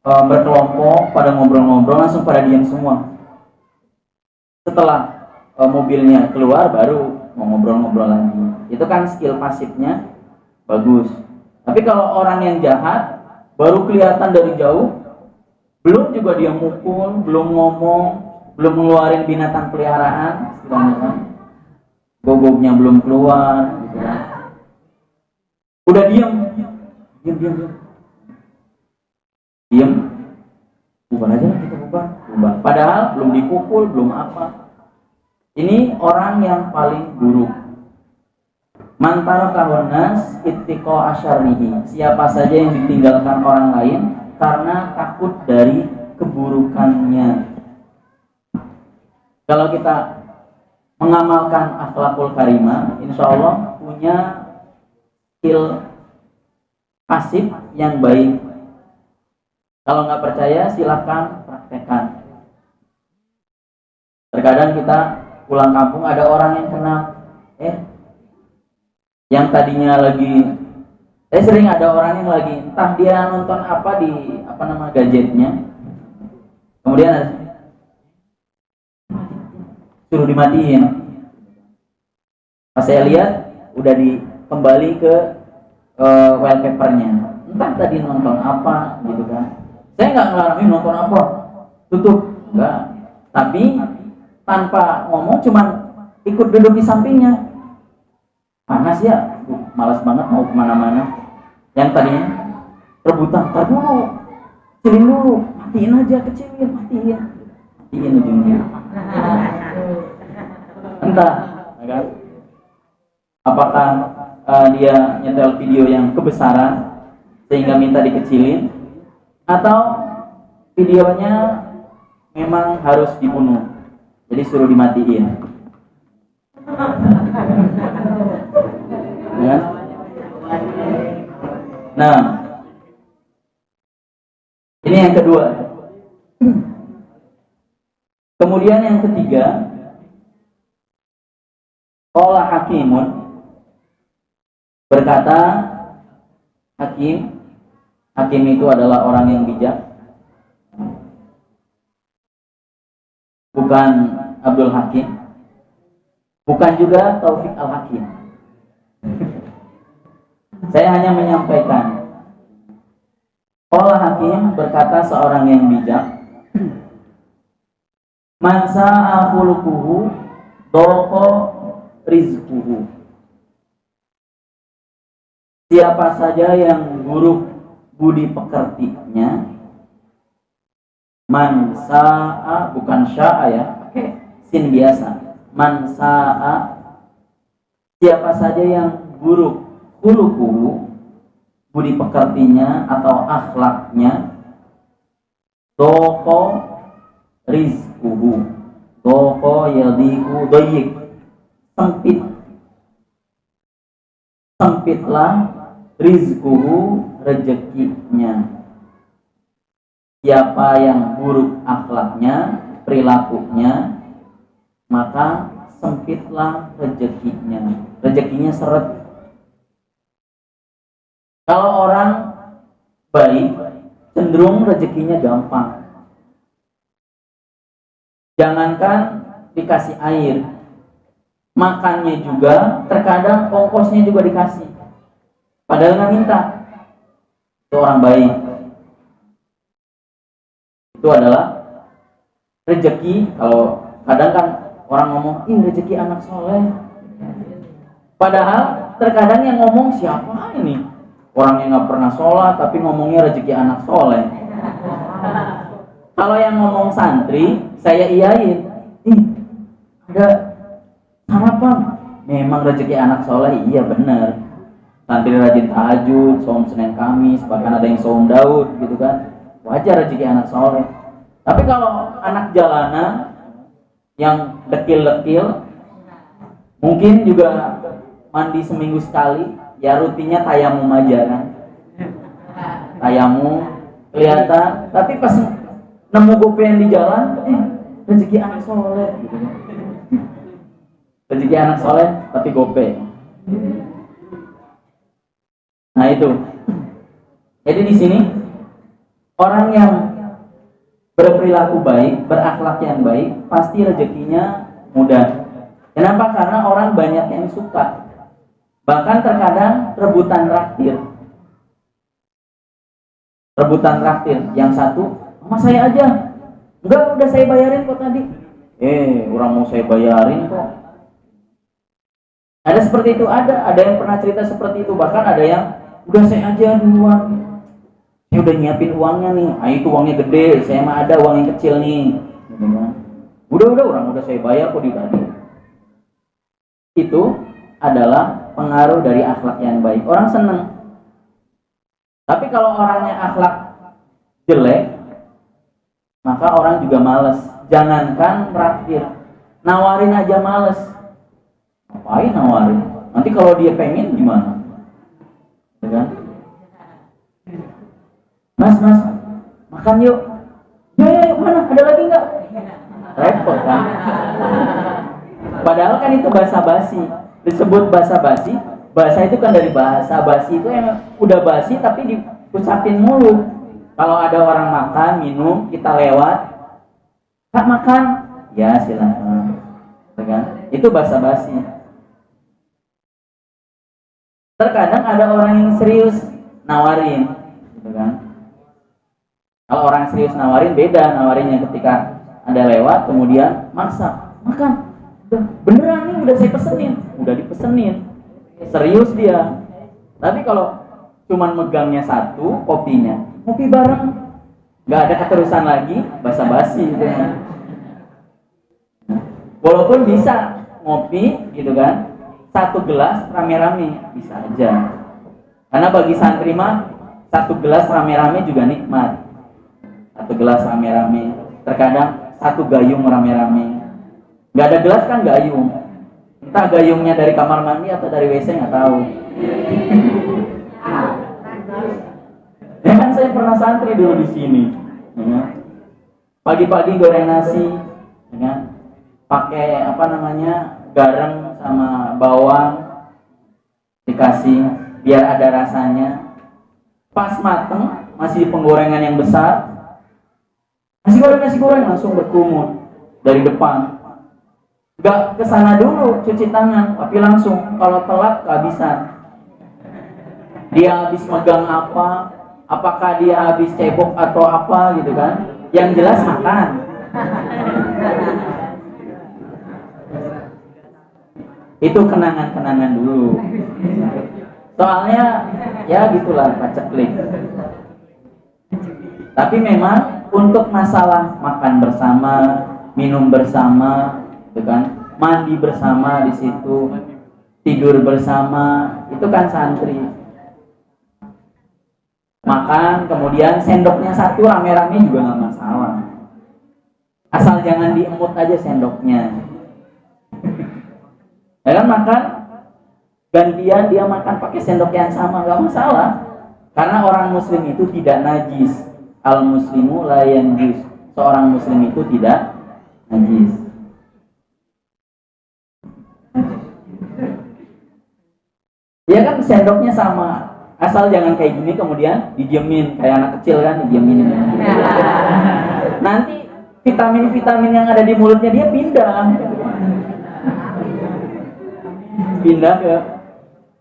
berkelompok pada ngobrol-ngobrol, langsung pada diam semua. Setelah mobilnya keluar, baru mau ngobrol-ngobrol lagi. Itu kan skill pasifnya bagus. Tapi kalau orang yang jahat, baru kelihatan dari jauh, belum juga dia mukul, belum ngomong, belum ngeluarin binatang peliharaan, istilahnya kan, gogoknya belum keluar, gitu kan. Udah diam, bubar aja lah, kita bubar. Padahal belum dipukul, belum apa. Ini orang yang paling buruk. Mantara kawanas ittiko asyarnihi. Siapa saja yang ditinggalkan orang lain karena takut dari keburukannya. Kalau kita mengamalkan akhlakul karimah, insya Allah punya skill pasif yang baik. Kalau nggak percaya, silahkan praktekkan. Terkadang kita pulang kampung, ada orang yang kenal, yang tadinya lagi, sering ada orang yang lagi, entah dia nonton apa di gadgetnya, kemudian suruh dimatiin. Pas saya lihat, udah kembali ke wallpapernya, entah tadi nonton apa, gitu kan. Saya nggak ngelarang nonton apa, tutup, enggak. Tapi tanpa ngomong, cuman ikut duduk di sampingnya. Panas ya, malas banget mau kemana-mana. Yang tadinya rebutan, tar dulu, kecilin dulu, matiin aja, kecilin, matiin ujungnya. Entah, kan? Apakah dia nyetel video yang kebesaran sehingga minta dikecilin, atau videonya memang harus dibunuh, jadi suruh dimatiin. Ya? Nah, ini yang kedua. Kemudian yang ketiga, qala hakimun, berkata hakim itu adalah orang yang bijak, bukan Abdul Hakim, bukan juga Taufik Al-Hakim. Saya hanya menyampaikan. Qala Hakim, berkata seorang yang bijak, man sa'a khuluquhu dhaqa rizquhu. Siapa saja yang buruk budi pekertinya, man sa'a, bukan sya'a ya, pakai sin biasa. Man sa'a, siapa saja yang buruk khuluquhu, budi pekertinya atau akhlaknya, dhaqa rizquhu. Dhaqa yadiku dhayyik, sempitlah rizquhu, rezekinya. Siapa yang buruk akhlaknya, perilakunya, maka sempitlah rezekinya. Rezekinya seret. Kalau orang baik, cenderung rezekinya gampang. Jangankan dikasih air, makannya juga terkadang ongkosnya juga dikasih, padahal nggak minta. Itu orang baik. Itu adalah rezeki. Kalau kadang kan orang ngomong, ih rezeki anak soleh, padahal terkadang yang ngomong siapa ini? Orang yang nggak pernah sholat tapi ngomongnya rezeki anak soleh. Kalau yang ngomong santri, saya iyain, ih ada sarapan, memang rezeki anak soleh. Iya benar, santri rajin tahajud, saum Senin Kamis, bahkan ada yang saum Daud gitu kan, wajar rezeki anak soleh. Tapi kalau anak jalanan yang dekil-dekil, mungkin juga mandi seminggu sekali, ya rutinnya tayamum aja kan, tayamum kelihatan, tapi pas nemu gopean di jalan, rezeki anak soleh gitu. Rezeki anak soleh tapi gope. Nah itu. Jadi di sini orang yang berperilaku baik, berakhlak yang baik, pasti rezekinya mudah. Kenapa? Karena orang banyak yang suka. Bahkan terkadang rebutan traktir. Rebutan traktir. Yang satu, sama saya aja. Enggak, udah saya bayarin kok tadi. Orang mau saya bayarin kok. Ada seperti itu, ada yang pernah cerita seperti itu. Bahkan ada yang udah saya aja duluan. Saya udah nyiapin uangnya nih. Itu uangnya gede, saya mah ada uang yang kecil nih. Udah orang udah saya bayar kok di tadi. Itu adalah pengaruh dari akhlak yang baik. Orang seneng. Tapi kalau orangnya akhlak jelek, maka orang juga males. Jangankan traktir, nawarin aja males. Ngapain nawarin? Nanti kalau dia pengen gimana? Ya kan? Mas, makan yuk. Ya, mana? Ada lagi nggak? Repot kan? Padahal kan itu basa-basi. Disebut basa-basi. Bahasa itu kan dari bahasa basi, itu yang udah basi tapi diucapin mulu. Kalau ada orang makan, minum, kita lewat, Kak makan, ya silakan. Itu basa-basi. Terkadang ada orang yang serius nawarin, gitu kan? Kalau orang serius nawarin beda, nawarinnya ketika ada lewat kemudian maksa makan. Beneran nih udah saya pesenin, udah dipesenin, serius dia. Tapi kalau cuman megangnya satu, kopinya ngopi bareng, nggak ada keterusan lagi basa-basi gitu kan. Walaupun bisa ngopi gitu kan, satu gelas rame-rame bisa aja, karena bagi santri mah satu gelas rame-rame juga nikmat. Satu gelas rame-rame, terkadang satu gayung rame-rame. Nggak ada gelas kan gayung, entah gayungnya dari kamar mandi atau dari WC nggak tahu. Ya kan saya pernah santri dulu di sini, ya. Pagi-pagi goreng nasi, ya. Pakai garam sama bawang, dikasih biar ada rasanya. Pas mateng masih penggorengan yang besar, nasi goreng langsung berkumur dari depan. Gak kesana dulu cuci tangan, tapi langsung kalau telat kehabisan. Dia habis megang apa, apakah dia habis cebok atau apa gitu kan, yang jelas makan. Itu kenangan-kenangan dulu. Soalnya ya gitulah paceklik. Tapi memang untuk masalah makan bersama, minum bersama, gitu kan, mandi bersama di situ, tidur bersama, itu kan santri. Makan kemudian sendoknya satu rame-rame juga nggak masalah, asal jangan diemut aja sendoknya. Ya kan, makan gantian, dia makan pakai sendok yang sama nggak masalah, karena orang muslim itu tidak najis. Al muslimu la yanjus, seorang muslim itu tidak najis. Ya kan, sendoknya sama, asal jangan kayak gini kemudian didiemin kayak anak kecil kan, didiemin. Nanti vitamin-vitamin yang ada di mulutnya dia pindah ke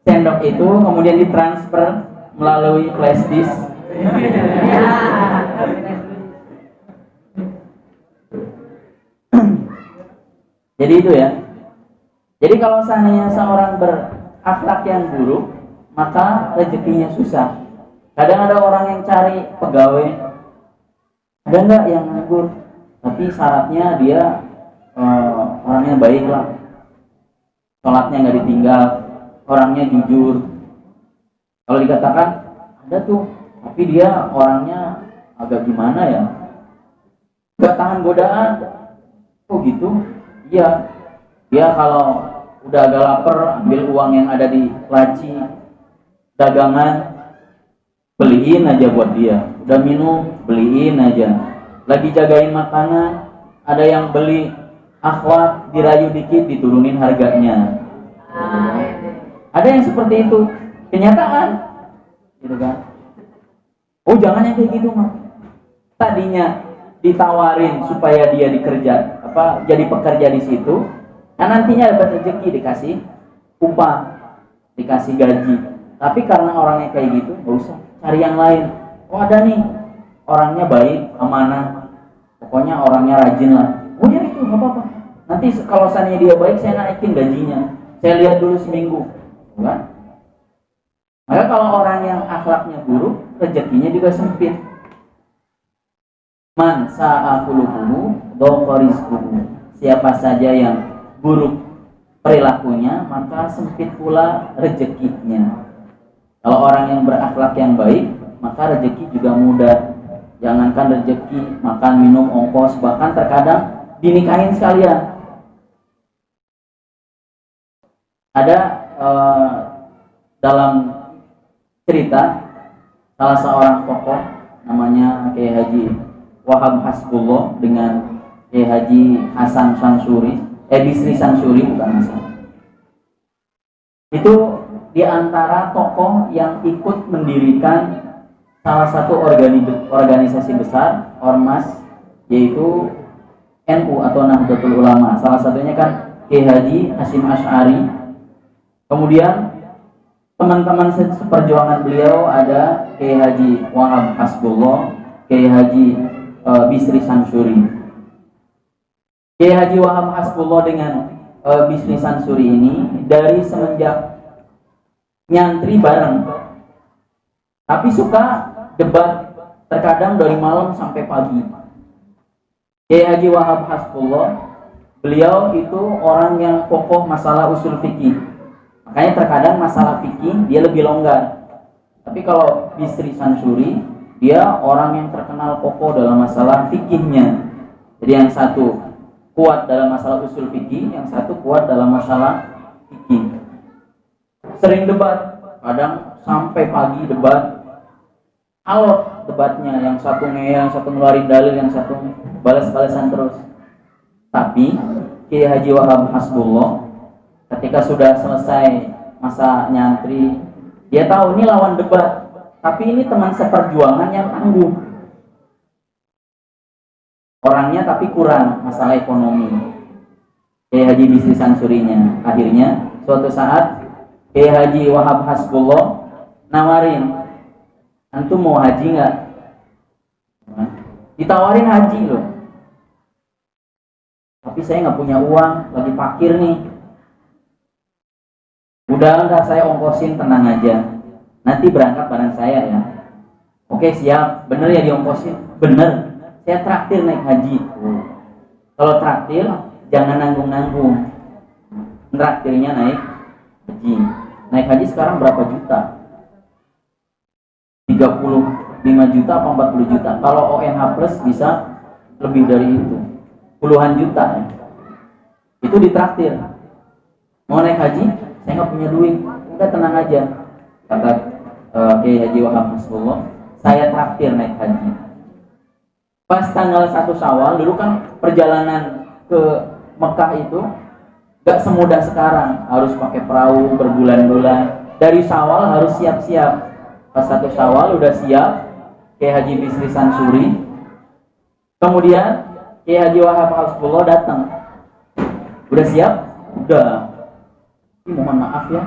sendok itu, kemudian ditransfer melalui flash disk. Jadi itu ya. Jadi kalau seandainya seorang berakhlak yang buruk, maka rezekinya susah. Kadang ada orang yang cari pegawai, ada nggak yang nganggur, tapi syaratnya dia orangnya baik lah, sholatnya nggak ditinggal, orangnya jujur. Kalau dikatakan ada tuh, tapi dia orangnya agak gimana ya, nggak tahan godaan. Oh gitu? Iya. Dia kalau udah agak lapar, ambil uang yang ada di laci dagangan, beliin aja buat dia. Udah minum, beliin aja. Lagi jagain makanan, ada yang beli, akhlak, dirayu dikit, diturunin harganya. Ada yang seperti itu, kenyataan, gitu kan? Oh jangan yang kayak gitu mah. Tadinya ditawarin supaya dia jadi pekerja di situ, nah nantinya dapat rezeki, dikasih upah, dikasih gaji. Tapi karena orangnya kayak gitu, nggak usah cari yang lain. Oh ada nih, orangnya baik, amanah, pokoknya orangnya rajin lah. Oh ya itu nggak apa-apa. Nanti kalau seandainya dia baik, saya naikin gajinya. Saya lihat dulu seminggu, kan? Maka kalau orang yang akhlaknya buruk, rezekinya juga sempit. Man sa'akuluhu dokorizkuhu. Siapa saja yang buruk perilakunya, maka sempit pula rezekinya. Kalau orang yang berakhlak yang baik, maka rezeki juga mudah. Jangankan rezeki, makan, minum, ongkos, bahkan terkadang dinikahin sekalian. Ada dalam cerita salah seorang tokoh namanya Kiai Haji Wahab Hasbullah dengan Kiai Haji Hasan Sansuri, Bisri Sansuri bukan Hasan. Itu diantara tokoh yang ikut mendirikan salah satu organisasi besar ormas, yaitu NU atau Nahdlatul Ulama. Salah satunya kan Kiai Haji Hasyim Asy'ari. Kemudian teman-teman seperjuangan beliau ada Kiai Haji Wahab Hasbullah, Kiai Haji Bisri Sansuri. Kiai Haji Wahab Hasbullah dengan Bisri Sansuri ini dari semenjak nyantri bareng tapi suka debat, terkadang dari malam sampai pagi. Kiai Haji Wahab Hasbullah, beliau itu orang yang kokoh masalah usul fikih. Makanya terkadang masalah fikih dia lebih longgar. Tapi kalau Bisri Sansuri, dia orang yang terkenal kokoh dalam masalah fikihnya. Jadi yang satu kuat dalam masalah usul fikih, yang satu kuat dalam masalah fikih. Sering debat, kadang sampai pagi debat. Alot debatnya, yang satu ngeyel, yang satu ngeluarin dalil, yang satu balas-balasan terus. Tapi Kiai Haji Wahab Hasbullah ketika sudah selesai masa nyantri, dia tahu ini lawan debat, tapi ini teman seperjuangan yang tangguh. Orangnya tapi kurang masalah ekonomi. Kiai Haji Bisri Sansurinya. Akhirnya suatu saat Kiai Haji Wahab Hasbullah nawarin, antum mau haji nggak? Ditawarin haji loh. Tapi saya nggak punya uang, lagi fakir nih. Udah nggak, saya ongkosin, tenang aja. Nanti berangkat bareng saya ya. Oke siap, bener ya diongkosin? Bener, saya traktir naik haji. Kalau traktir, jangan nanggung-nanggung. Traktirnya naik haji. Naik haji sekarang berapa juta? 35 juta atau 40 juta. Kalau ONH plus bisa lebih dari itu, puluhan juta ya. Itu ditraktir. Mau naik haji, saya nggak punya duit. Udah tenang aja, kata Kiai Haji Wahab Hasbullah, saya traktir naik haji. Pas tanggal 1 Syawal, dulu kan perjalanan ke Mekah itu gak semudah sekarang, harus pakai perahu berbulan-bulan. Dari Syawal harus siap-siap. Pas 1 Syawal udah siap, Kiai Haji Bisri Sansuri. Kemudian Kiai Haji Wahab Hasbullah datang. Udah siap? Udah. Mohon maaf ya,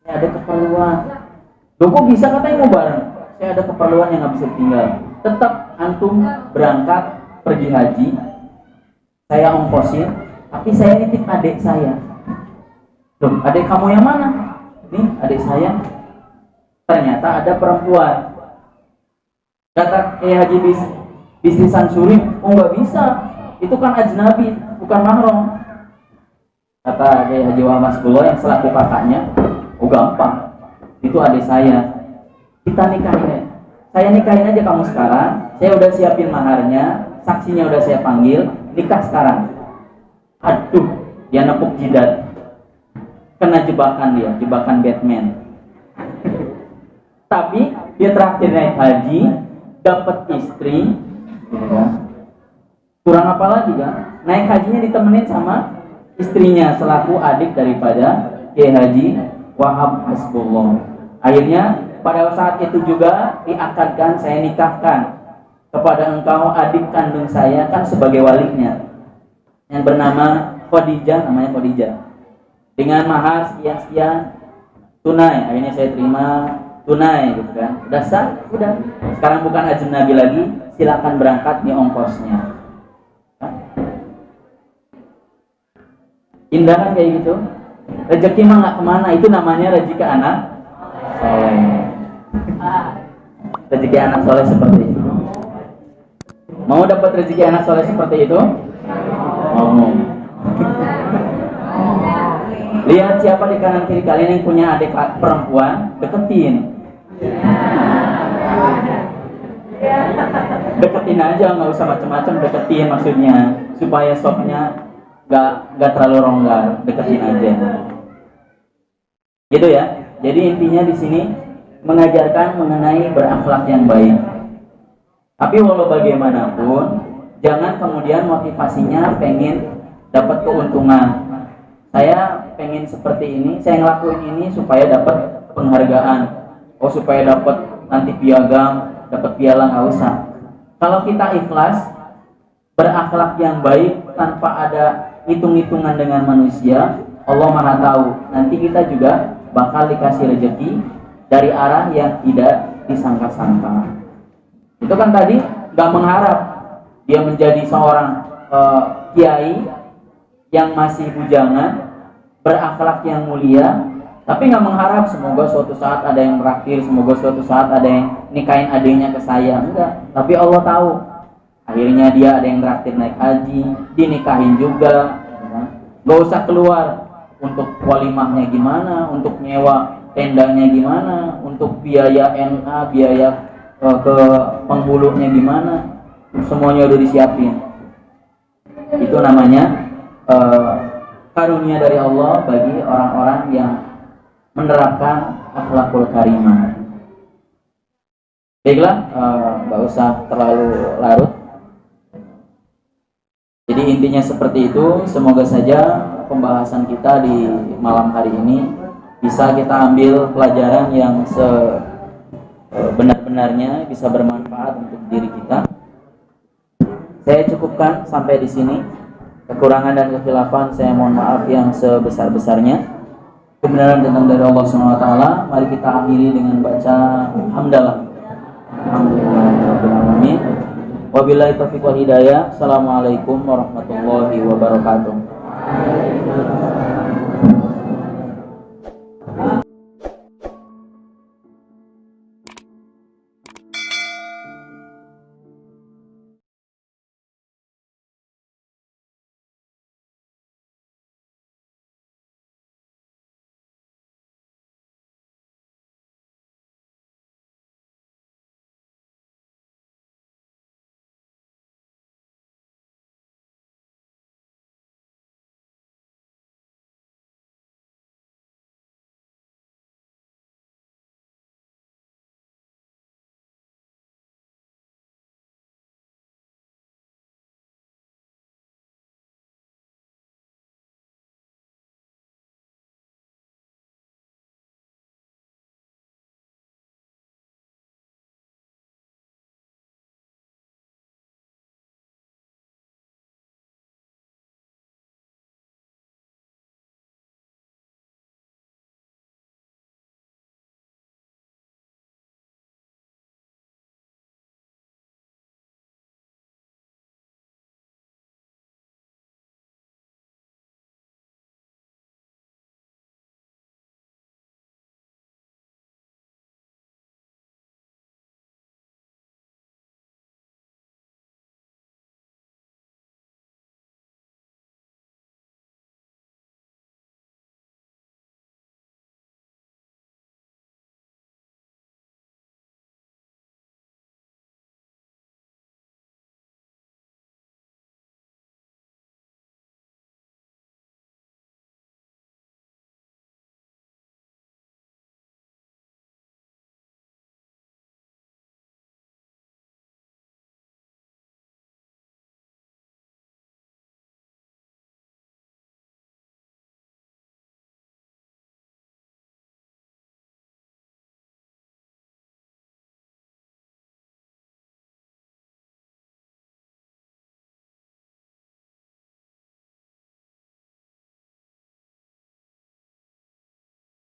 saya ada keperluan. Loh kok bisa, katanya mau bareng? Saya ada keperluan yang gak bisa tinggal. Tetap antum berangkat pergi haji, saya ongkosin, tapi saya nitip adik saya. Loh, adik kamu yang mana? Nih adik saya. Ternyata ada perempuan. Kata Haji Bisri Sansuri, oh nggak bisa, itu kan ajnabi, bukan mahram. Kata Haji Wahab Hasbullah yang selaku kakaknya, oh gampang, itu adik saya, kita nikahin. Saya nikahin aja kamu sekarang, saya udah siapin maharnya, saksinya udah saya panggil, nikah sekarang. Aduh, dia nepuk jidat, kena jebakan dia, jebakan Batman. Tapi dia terakhir naik haji, dapat istri, ya. Kurang apa lagi kan? Naik hajinya ditemenin sama istrinya selaku adik daripada Kiai Haji Wahab Hasbullah. Akhirnya pada saat itu juga diakadkan, saya nikahkan kepada engkau adik kandung saya kan sebagai walinya, yang bernama Khadijah, namanya Khadijah, dengan mahar sekian-sekian tunai. Akhirnya saya terima tunai gitu kan. Udah sah, udah. Sekarang bukan ajnabi lagi, silakan berangkat di ongkosnya. Indah kan kayak gitu. Rezeki mah nggak kemana, itu namanya rezeki anak soleh. Rezeki anak soleh seperti itu. Mau dapat rezeki anak soleh seperti itu? Mau. Lihat siapa di kanan kiri kalian yang punya adik perempuan, deketin. Deketin aja, nggak usah macam-macam, deketin maksudnya supaya stopnya nggak terlalu ronggar, deketin aja. Gitu ya. Jadi intinya di sini mengajarkan mengenai berakhlak yang baik. Tapi walau bagaimanapun, jangan kemudian motivasinya pengen dapat keuntungan. Saya pengen seperti ini, saya ngelakuin ini supaya dapat penghargaan. Oh supaya dapat nanti piagam, dapat piala, nggak usah. Kalau kita ikhlas, berakhlak yang baik tanpa ada hitung-hitungan dengan manusia, Allah Maha tahu. Nanti kita juga bakal dikasih rezeki dari arah yang tidak disangka-sangka. Itu kan tadi nggak mengharap dia menjadi seorang kiai yang masih bujangan, berakhlak yang mulia, Tapi nggak mengharap semoga suatu saat ada yang traktir, semoga suatu saat ada yang nikahin adiknya ke saya, enggak. Tapi Allah tahu, akhirnya dia ada yang traktir naik haji, dinikahin juga, nggak usah keluar untuk walimahnya gimana, untuk nyewa tendanya gimana, untuk biaya NA, biaya ke penghulunya gimana, semuanya udah disiapin. Itu namanya karunia dari Allah bagi orang-orang yang menerapkan akhlakul karimah. Baiklah, nggak usah terlalu larut. Jadi intinya seperti itu. Semoga saja pembahasan kita di malam hari ini bisa kita ambil pelajaran yang sebenar-benarnya, bisa bermanfaat untuk diri kita. Saya cukupkan sampai di sini. Kekurangan dan kekhilafan saya mohon maaf yang sebesar-besarnya. Kebenaran datang dari Allah SWT. Mari kita akhiri dengan baca hamdalah. Alhamdulillahirrahmanirrahim. Wabillahi taufiq wal hidayah. Assalamualaikum warahmatullahi wabarakatuh.